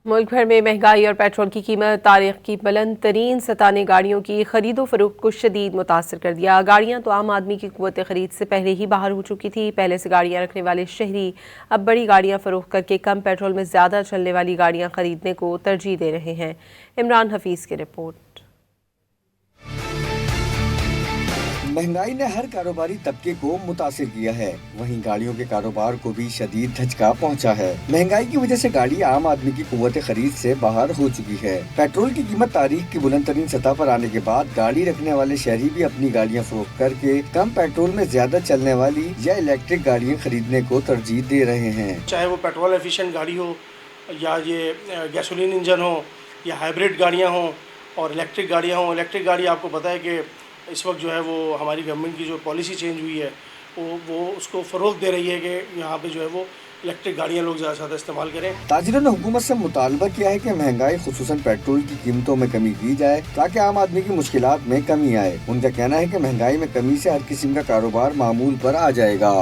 मुल्क भर में महंगाई और पेट्रोल की कीमत तारीख की बुलंद तरीन सतह ने गाड़ियों की खरीदो फरोख्त को शदीद मुतासर कर दिया। गाड़ियां तो आम आदमी की कुव्वत खरीद से पहले ही बाहर हो चुकी थी। पहले से गाड़ियां रखने वाले शहरी अब बड़ी गाड़ियां फरोख्त करके कम पेट्रोल में ज़्यादा चलने वाली गाड़ियां खरीदने को तरजीह दे रहे हैं। इमरान हफीज़ की रिपोर्ट। महंगाई ने हर कारोबारी तबके को मुतासिर किया है, वहीं गाड़ियों के कारोबार को भी शदीद धचका पहुंचा है। महंगाई की वजह से गाड़ी आम आदमी की कुव्वत खरीद से बाहर हो चुकी है। पेट्रोल की कीमत तारीख की बुलंद तरीन सतह पर आने के बाद गाड़ी रखने वाले शहरी भी अपनी गाड़ियां फरोख्त करके कम पेट्रोल में ज्यादा चलने वाली या इलेक्ट्रिक गाड़ियां खरीदने को तरजीह दे रहे हैं। चाहे वो पेट्रोल एफिशिएंट गाड़ी हो या ये गैसोलीन इंजन हो या हाइब्रिड गाड़ियाँ हों और इलेक्ट्रिक गाड़ियाँ हों। इलेक्ट्रिक गाड़ी आपको पता है कि इस वक्त जो है वो हमारी गवर्नमेंट की जो पॉलिसी चेंज हुई है वो उसको फ़रोग़ दे रही है कि यहाँ पे जो है वो इलेक्ट्रिक गाड़ियाँ लोग ज़्यादा से ज़्यादा इस्तेमाल करें। ताजिरों ने हुकूमत से मुतालबा किया है कि महंगाई खुसूसन पेट्रोल की कीमतों में कमी की जाए ताकि आम आदमी की मुश्किलात में कमी आए। उनका कहना है कि महंगाई में कमी से हर किस्म का कारोबार मामूल पर आ जाएगा।